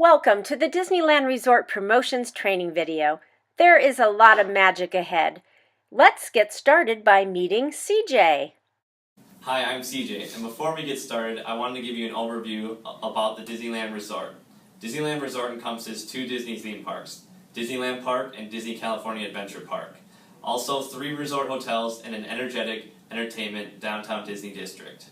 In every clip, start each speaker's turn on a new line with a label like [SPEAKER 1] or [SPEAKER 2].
[SPEAKER 1] Welcome to the Disneyland Resort Promotions training video. There is a lot of magic ahead. Let's get started by meeting CJ.
[SPEAKER 2] Hi, I'm CJ, and before we get started, I wanted to give you an overview about the Disneyland Resort. Disneyland Resort encompasses two Disney theme parks, Disneyland Park and Disney California Adventure Park. Also, 3 resort hotels and an energetic entertainment downtown Disney district.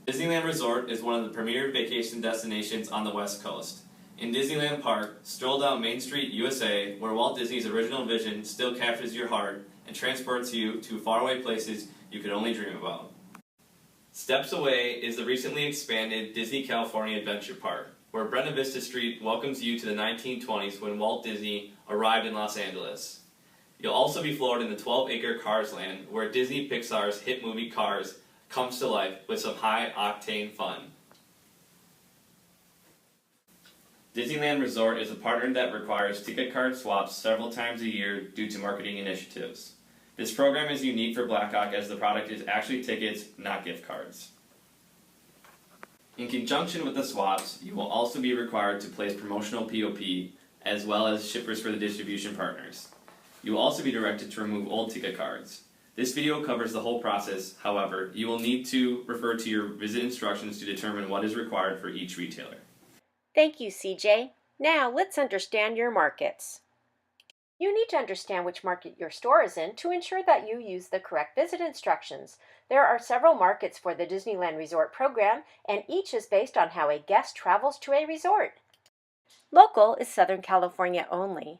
[SPEAKER 2] Disneyland Resort is one of the premier vacation destinations on the West Coast. In Disneyland Park, stroll down Main Street, USA, where Walt Disney's original vision still captures your heart and transports you to faraway places you could only dream about. Steps away is the recently expanded Disney California Adventure Park, where Brenda Vista Street welcomes you to the 1920s when Walt Disney arrived in Los Angeles. You'll also be floored in the 12-acre Cars Land, where Disney Pixar's hit movie Cars comes to life with some high-octane fun. Disneyland Resort is a partner that requires ticket card swaps several times a year due to marketing initiatives. This program is unique for Blackhawk as the product is actually tickets, not gift cards. In conjunction with the swaps, you will also be required to place promotional POP as well as shippers for the distribution partners. You will also be directed to remove old ticket cards. This video covers the whole process, however, you will need to refer to your visit instructions to determine what is required for each retailer.
[SPEAKER 1] Thank you, CJ. Now let's understand your markets. You need to understand which market your store is in to ensure that you use the correct visit instructions. There are several markets for the Disneyland Resort program, and each is based on how a guest travels to a resort. Local is Southern California only.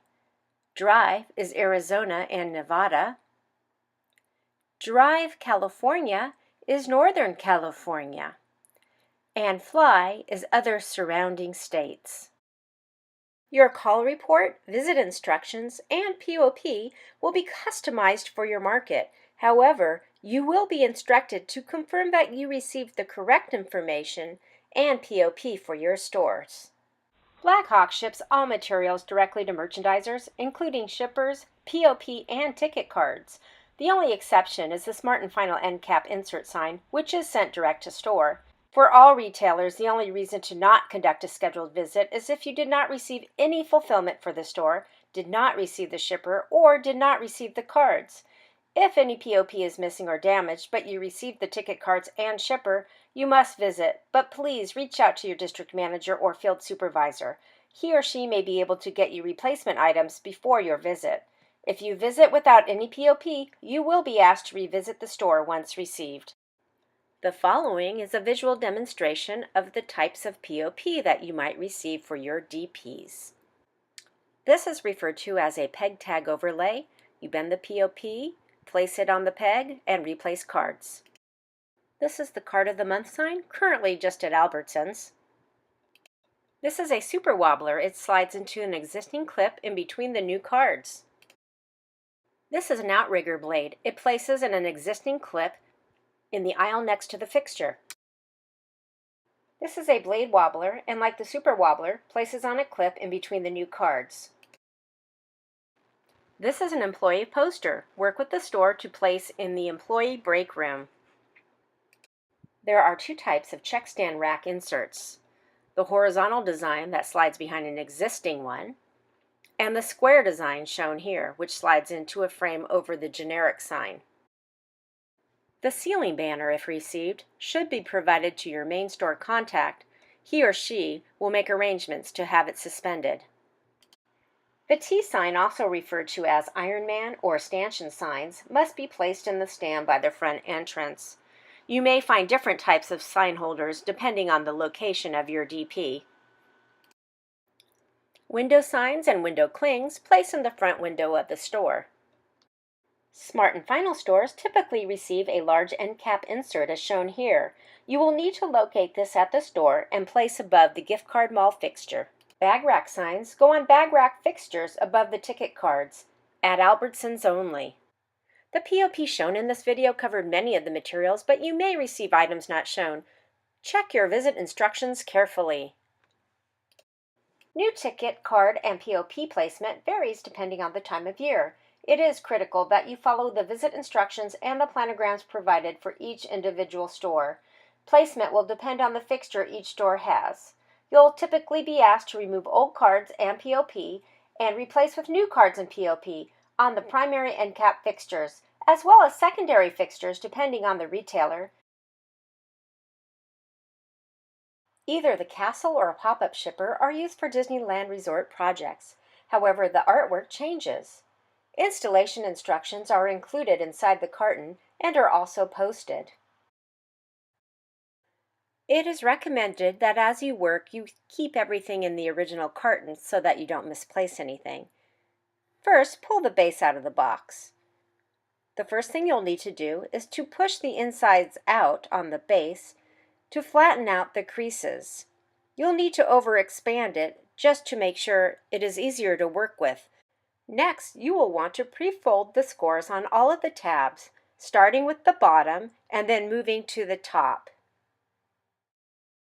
[SPEAKER 1] Drive is Arizona and Nevada. Drive California is Northern California. And Fly is other surrounding states. Your call report, visit instructions, and POP will be customized for your market. However, you will be instructed to confirm that you received the correct information and POP for your stores. Blackhawk ships all materials directly to merchandisers, including shippers, POP, and ticket cards. The only exception is the Smart and Final end cap insert sign, which is sent direct to store. For all retailers, the only reason to not conduct a scheduled visit is if you did not receive any fulfillment for the store, did not receive the shipper, or did not receive the cards. If any POP is missing or damaged, but you received the ticket cards and shipper, you must visit, but please reach out to your district manager or field supervisor. He or she may be able to get you replacement items before your visit. If you visit without any POP, you will be asked to revisit the store once received. The following is a visual demonstration of the types of POP that you might receive for your DPs. This is referred to as a peg tag overlay. You bend the POP, place it on the peg, and replace cards. This is the Card of the Month sign, currently just at Albertsons. This is a super wobbler. It slides into an existing clip in between the new cards. This is an outrigger blade. It places in an existing clip in the aisle next to the fixture. This is a blade wobbler, and like the super wobbler, places on a clip in between the new cards. This is an employee poster. Work with the store to place in the employee break room. There are 2 types of check stand rack inserts. The horizontal design that slides behind an existing one, and the square design shown here, which slides into a frame over the generic sign. The ceiling banner, if received, should be provided to your main store contact. He or she will make arrangements to have it suspended. The T sign, also referred to as Iron Man or stanchion signs, must be placed in the stand by the front entrance. You may find different types of sign holders depending on the location of your DP. Window signs and window clings place in the front window of the store. Smart and Final stores typically receive a large end cap insert as shown here. You will need to locate this at the store and place above the gift card mall fixture. Bag rack signs go on bag rack fixtures above the ticket cards, at Albertsons only. The POP shown in this video covered many of the materials, but you may receive items not shown. Check your visit instructions carefully. New ticket, card, and POP placement varies depending on the time of year. It is critical that you follow the visit instructions and the planograms provided for each individual store. Placement will depend on the fixture each store has. You'll typically be asked to remove old cards and POP and replace with new cards and POP on the primary end cap fixtures, as well as secondary fixtures depending on the retailer. Either the castle or a pop-up shipper are used for Disneyland Resort projects. However, the artwork changes. Installation instructions are included inside the carton and are also posted. It is recommended that as you work, you keep everything in the original carton so that you don't misplace anything. First, pull the base out of the box. The first thing you'll need to do is to push the insides out on the base to flatten out the creases. You'll need to overexpand it just to make sure it is easier to work with. Next, you will want to pre-fold the scores on all of the tabs, starting with the bottom and then moving to the top.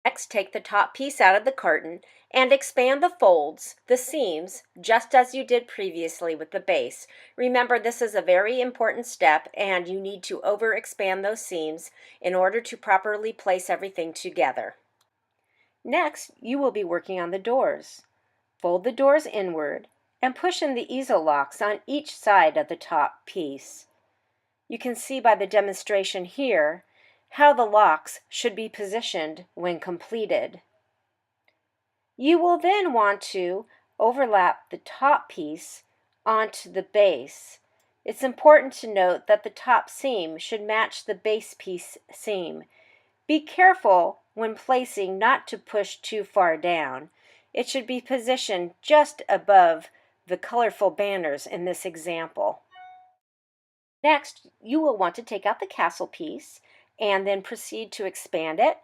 [SPEAKER 1] Next, take the top piece out of the carton and expand the folds, the seams, just as you did previously with the base. Remember, this is a very important step and you need to overexpand those seams in order to properly place everything together. Next, you will be working on the doors. Fold the doors inward and push in the easel locks on each side of the top piece. You can see by the demonstration here how the locks should be positioned when completed. You will then want to overlap the top piece onto the base. It's important to note that the top seam should match the base piece seam. Be careful when placing not to push too far down. It should be positioned just above the colorful banners in this example. Next, you will want to take out the castle piece and then proceed to expand it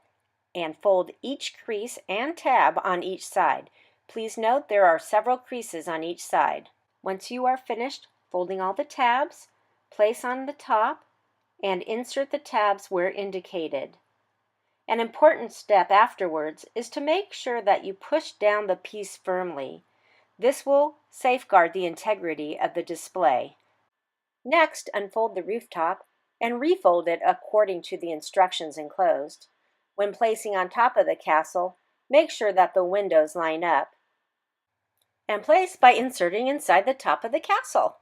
[SPEAKER 1] and fold each crease and tab on each side. Please note there are several creases on each side. Once you are finished folding all the tabs, place on the top and insert the tabs where indicated. An important step afterwards is to make sure that you push down the piece firmly. This will safeguard the integrity of the display. Next, unfold the rooftop and refold it according to the instructions enclosed. When placing on top of the castle, make sure that the windows line up. And place by inserting inside the top of the castle.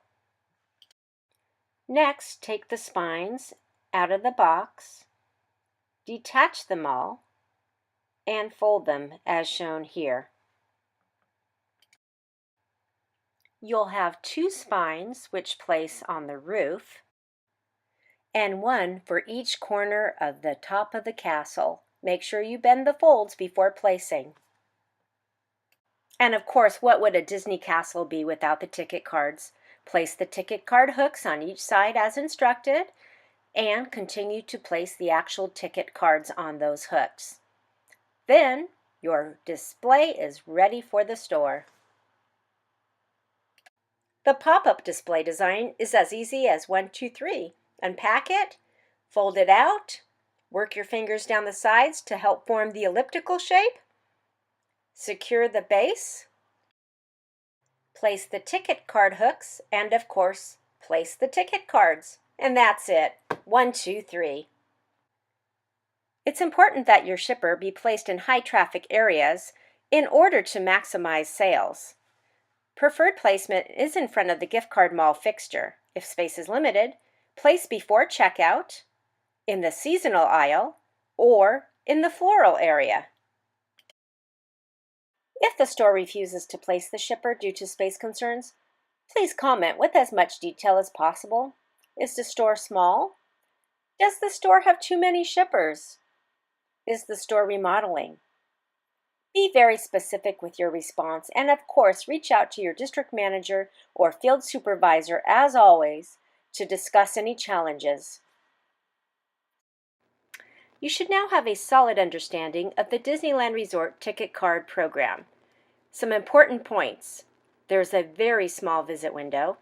[SPEAKER 1] Next, take the spines out of the box, detach them all, and fold them as shown here. You'll have 2 spines which place on the roof, and 1 for each corner of the top of the castle. Make sure you bend the folds before placing. And of course, what would a Disney castle be without the ticket cards? Place the ticket card hooks on each side as instructed, and continue to place the actual ticket cards on those hooks. Then, your display is ready for the store. The pop-up display design is as easy as 1, 2, 3. Unpack it, fold it out, work your fingers down the sides to help form the elliptical shape, secure the base, place the ticket card hooks, and of course, place the ticket cards. And that's it. 1, 2, 3. It's important that your shipper be placed in high traffic areas in order to maximize sales. Preferred placement is in front of the gift card mall fixture. If space is limited, place before checkout, in the seasonal aisle, or in the floral area. If the store refuses to place the shipper due to space concerns, please comment with as much detail as possible. Is the store small? Does the store have too many shippers? Is the store remodeling? Be very specific with your response, and of course, reach out to your district manager or field supervisor, as always, to discuss any challenges. You should now have a solid understanding of the Disneyland Resort ticket card program. Some important points. There's a very small visit window.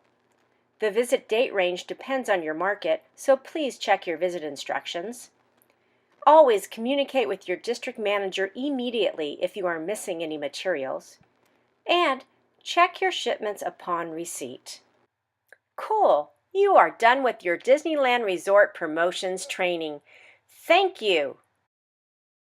[SPEAKER 1] The visit date range depends on your market, so please check your visit instructions. Always communicate with your district manager immediately if you are missing any materials. And check your shipments upon receipt. Cool! You are done with your Disneyland Resort promotions training. Thank you!